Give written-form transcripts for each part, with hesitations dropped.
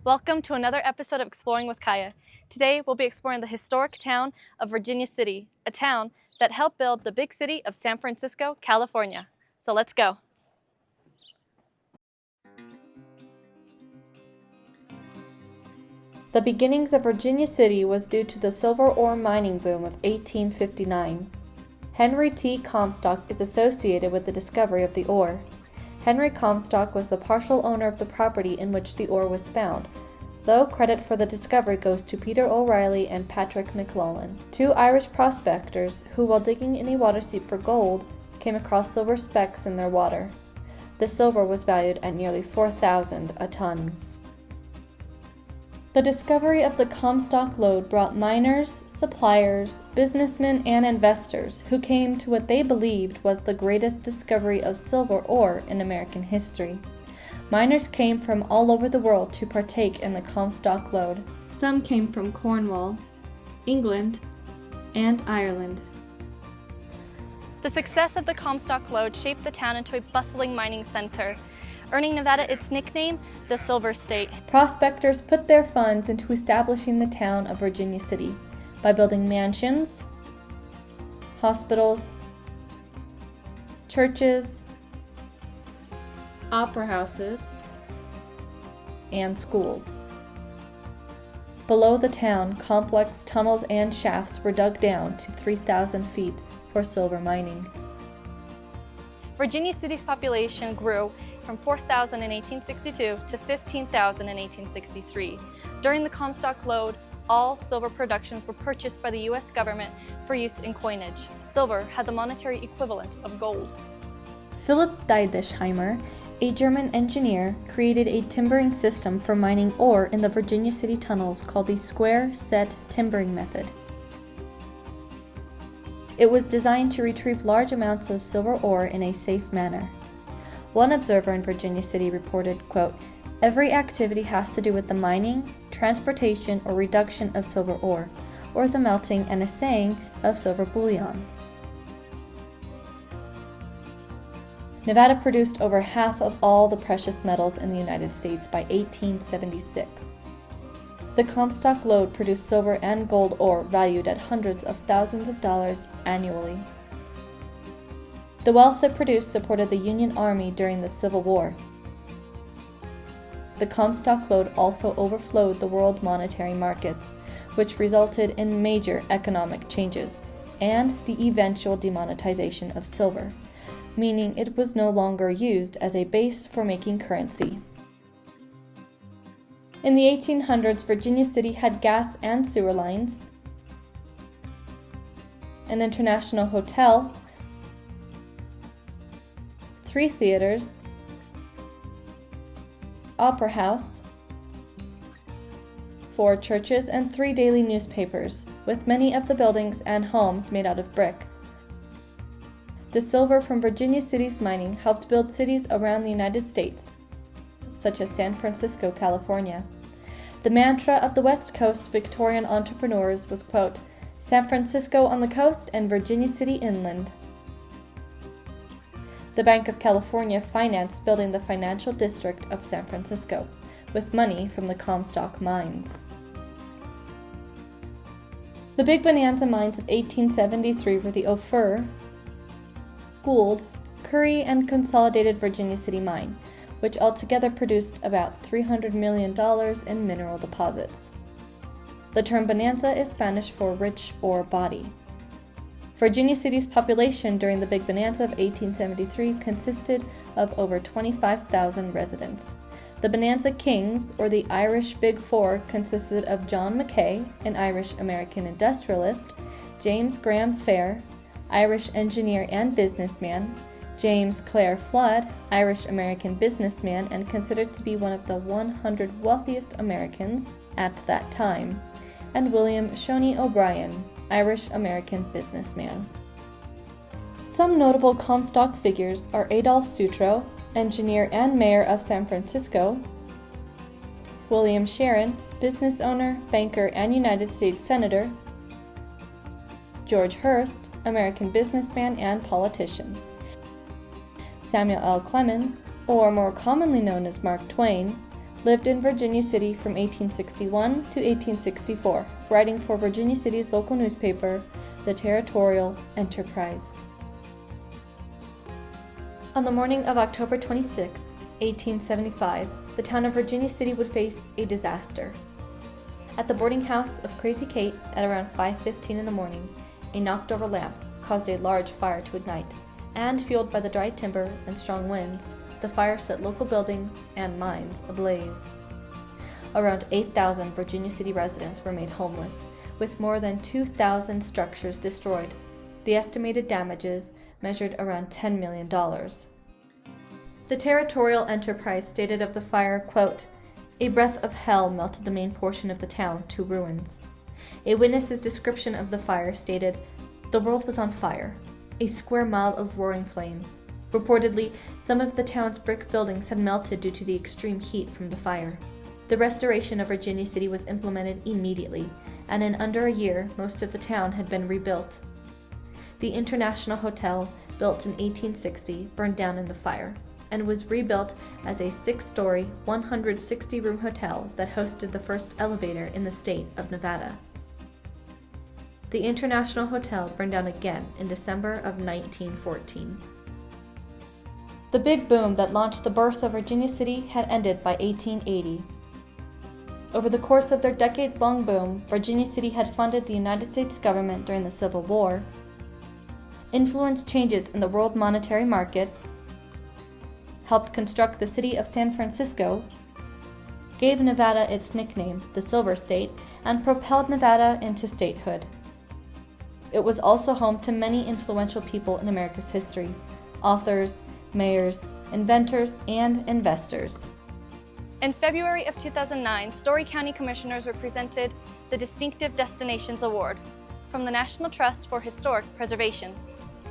Welcome to another episode of Exploring with Kaya. Today we'll be exploring the historic town of Virginia City, a town that helped build the big city of San Francisco, California. So let's go. The beginnings of Virginia City was due to the silver ore mining boom of 1859. Henry T. Comstock is associated with the discovery of the ore. Henry Comstock was the partial owner of the property in which the ore was found, though credit for the discovery goes to Peter O'Reilly and Patrick McLaughlin, two Irish prospectors who, while digging in a water seep for gold, came across silver specks in their water. The silver was valued at nearly $4,000 a ton. The discovery of the Comstock Lode brought miners, suppliers, businessmen, and investors who came to what they believed was the greatest discovery of silver ore in American history. Miners came from all over the world to partake in the Comstock Lode. Some came from Cornwall, England, and Ireland. The success of the Comstock Lode shaped the town into a bustling mining center, earning Nevada its nickname, the Silver State. Prospectors put their funds into establishing the town of Virginia City by building mansions, hospitals, churches, opera houses, and schools. Below the town, complex tunnels and shafts were dug down to 3,000 feet for silver mining. Virginia City's population grew from 4,000 in 1862 to 15,000 in 1863. During the Comstock Lode, all silver productions were purchased by the U.S. government for use in coinage. Silver had the monetary equivalent of gold. Philipp Diedesheimer, a German engineer, created a timbering system for mining ore in the Virginia City tunnels called the square-set timbering method. It was designed to retrieve large amounts of silver ore in a safe manner. One observer in Virginia City reported, quote, "Every activity has to do with the mining, transportation, or reduction of silver ore, or the melting and assaying of silver bullion." Nevada produced over half of all the precious metals in the United States by 1876. The Comstock Lode produced silver and gold ore valued at hundreds of thousands of dollars annually. The wealth it produced supported the Union Army during the Civil War. The Comstock Lode also overflowed the world monetary markets, which resulted in major economic changes and the eventual demonetization of silver, meaning it was no longer used as a base for making currency. In the 1800s, Virginia City had gas and sewer lines, an international hotel, 3 theaters, opera house, 4 churches, and 3 daily newspapers, with many of the buildings and homes made out of brick. The silver from Virginia City's mining helped build cities around the United States, such as San Francisco, California. The mantra of the West Coast Victorian entrepreneurs was, quote, "San Francisco on the coast and Virginia City inland." The Bank of California financed building the financial district of San Francisco, with money from the Comstock mines. The big bonanza mines of 1873 were the Ophir, Gould, Curry, and Consolidated Virginia City Mine, which altogether produced about $300 million in mineral deposits. The term bonanza is Spanish for rich ore body. Virginia City's population during the Big Bonanza of 1873 consisted of over 25,000 residents. The Bonanza Kings, or the Irish Big Four, consisted of John Mackay, an Irish-American industrialist, James Graham Fair, Irish engineer and businessman, James Clare Flood, Irish-American businessman and considered to be one of the 100 wealthiest Americans at that time, and William Shoney O'Brien, Irish-American businessman. Some notable Comstock figures are Adolph Sutro, engineer and mayor of San Francisco, William Sharon, business owner, banker, and United States Senator, George Hearst, American businessman and politician, Samuel L. Clemens, or more commonly known as Mark Twain, lived in Virginia City from 1861 to 1864, writing for Virginia City's local newspaper, the Territorial Enterprise. On the morning of October 26, 1875, the town of Virginia City would face a disaster. At the boarding house of Crazy Kate at around 5:15 in the morning, a knocked-over lamp caused a large fire to ignite, and fueled by the dry timber and strong winds, the fire set local buildings and mines ablaze. Around 8,000 Virginia City residents were made homeless, with more than 2,000 structures destroyed. The estimated damages measured around $10 million. The Territorial Enterprise stated of the fire, quote, "A breath of hell melted the main portion of the town to ruins." A witness's description of the fire stated, "The world was on fire, a square mile of roaring flames. Reportedly, some of the town's brick buildings had melted due to the extreme heat from the fire." The restoration of Virginia City was implemented immediately, and in under a year, most of the town had been rebuilt. The International Hotel, built in 1860, burned down in the fire, and was rebuilt as a 6-story, 160-room hotel that hosted the first elevator in the state of Nevada. The International Hotel burned down again in December of 1914. The big boom that launched the birth of Virginia City had ended by 1880. Over the course of their decades-long boom, Virginia City had funded the United States government during the Civil War, influenced changes in the world monetary market, helped construct the city of San Francisco, gave Nevada its nickname, the Silver State, and propelled Nevada into statehood. It was also home to many influential people in America's history: authors, mayors, inventors, and investors. In February of 2009, Story County Commissioners were presented the Distinctive Destinations Award from the National Trust for Historic Preservation.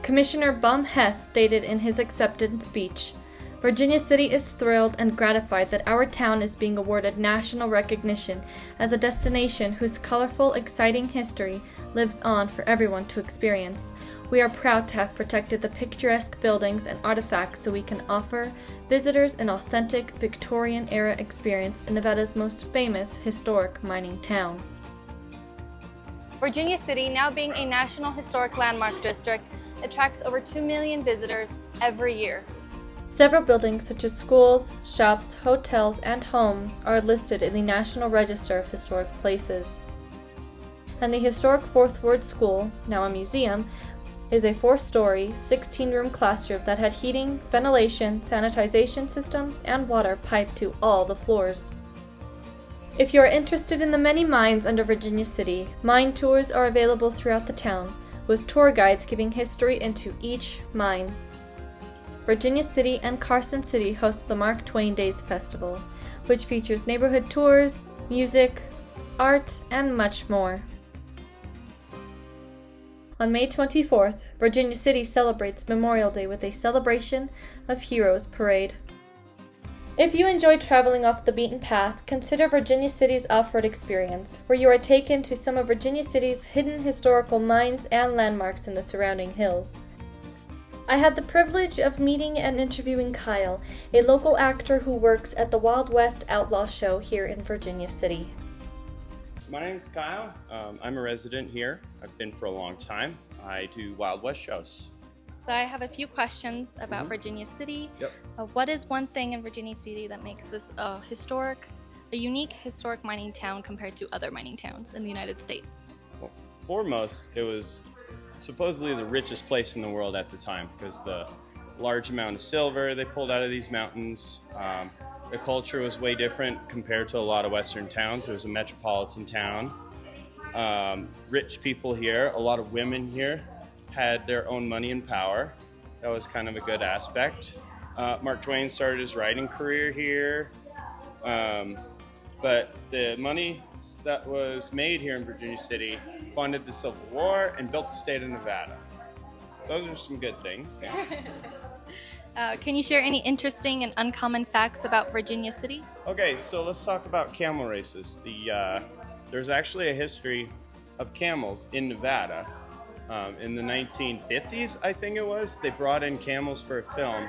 Commissioner Bum Hess stated in his acceptance speech, "Virginia City is thrilled and gratified that our town is being awarded national recognition as a destination whose colorful, exciting history lives on for everyone to experience. We are proud to have protected the picturesque buildings and artifacts so we can offer visitors an authentic Victorian-era experience in Nevada's most famous historic mining town." Virginia City, now being a National Historic Landmark District, attracts over 2 million visitors every year. Several buildings such as schools, shops, hotels, and homes are listed in the National Register of Historic Places. And the historic Fourth Ward School, now a museum, is a 4-story, 16-room classroom that had heating, ventilation, sanitization systems, and water piped to all the floors. If you are interested in the many mines under Virginia City, mine tours are available throughout the town, with tour guides giving history into each mine. Virginia City and Carson City host the Mark Twain Days Festival, which features neighborhood tours, music, art, and much more. On May 24th, Virginia City celebrates Memorial Day with a celebration of Heroes Parade. If you enjoy traveling off the beaten path, consider Virginia City's off-road experience, where you are taken to some of Virginia City's hidden historical mines and landmarks in the surrounding hills. I had the privilege of meeting and interviewing Kyle, a local actor who works at the Wild West Outlaw Show here in Virginia City. My name is Kyle. I'm a resident here. I've been for a long time. I do Wild West shows. So I have a few questions about Virginia City. Yep. What is one thing in Virginia City that makes this a unique historic mining town compared to other mining towns in the United States? Well, foremost, it was supposedly the richest place in the world at the time because the large amount of silver they pulled out of these mountains. The culture was way different compared to a lot of Western towns. It was a metropolitan town. Rich people here, a lot of women here had their own money and power. That was kind of a good aspect. Mark Twain started his writing career here. But the money that was made here in Virginia City funded the Civil War and built the state of Nevada. Those are some good things. Yeah. Can you share any interesting and uncommon facts about Virginia City? Okay, so let's talk about camel races. There's actually a history of camels in Nevada. In the 1950s, I think it was, they brought in camels for a film,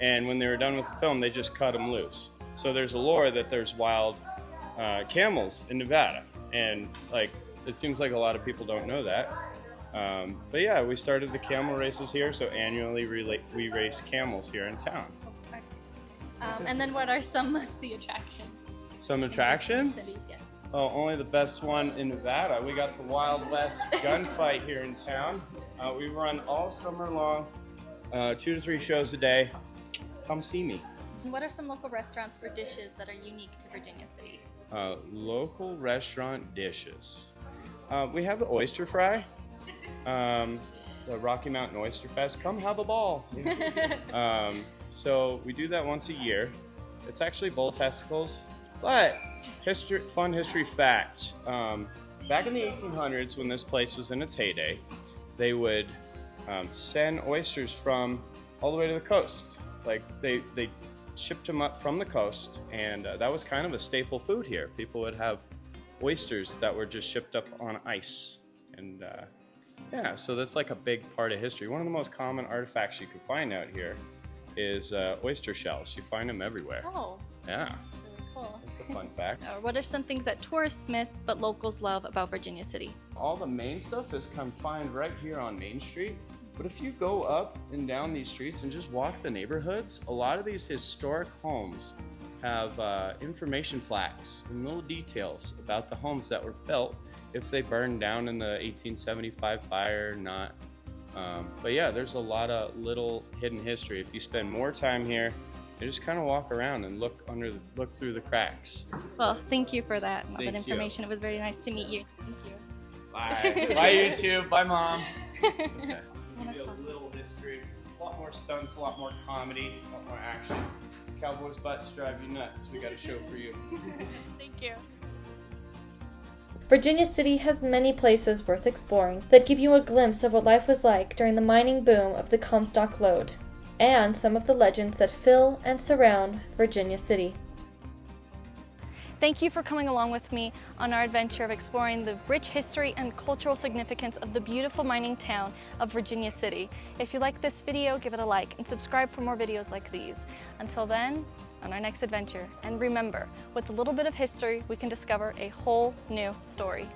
and when they were done with the film, they just cut them loose. So there's a lore that there's wild camels in Nevada, and like it seems like a lot of people don't know that. But yeah, we started the camel races here, so annually we race camels here in town. Okay. And then what are some must-see attractions? Some attractions? City, yes. Oh, only the best one in Nevada. We got the Wild West gunfight here in town. We run all summer long, 2 to 3 shows a day. Come see me. What are some local restaurants or dishes that are unique to Virginia City? Local restaurant dishes. We have the oyster fry, the Rocky Mountain Oyster Fest. Come have a ball. So we do that once a year. It's actually bull testicles, but fun history fact. Back in the 1800s, when this place was in its heyday, they would send oysters from all the way to the coast. Like they shipped them up from the coast, and that was kind of a staple food here. People would have oysters that were just shipped up on ice, and yeah, so that's like a big part of history. One of the most common artifacts you can find out here is oyster shells. You find them everywhere. Oh, yeah, that's really cool. That's a fun fact. What are some things that tourists miss but locals love about Virginia City? All the main stuff is confined right here on Main Street. But if you go up and down these streets and just walk the neighborhoods, a lot of these historic homes have information plaques and little details about the homes that were built, if they burned down in the 1875 fire or not. But yeah, there's a lot of little hidden history. If you spend more time here, you just kind of walk around and look through the cracks. Well, thank you for that information. You. It was very nice to meet you. Thank you. Bye. Bye, you too. Bye, Mom. Okay. A little history, a lot more stunts, a lot more comedy, a lot more action. Cowboys' butts drive you nuts. We got a show for you. Thank you. Virginia City has many places worth exploring that give you a glimpse of what life was like during the mining boom of the Comstock Lode, and some of the legends that fill and surround Virginia City. Thank you for coming along with me on our adventure of exploring the rich history and cultural significance of the beautiful mining town of Virginia City. If you like this video, give it a like and subscribe for more videos like these. Until then, on our next adventure. And remember, with a little bit of history, we can discover a whole new story.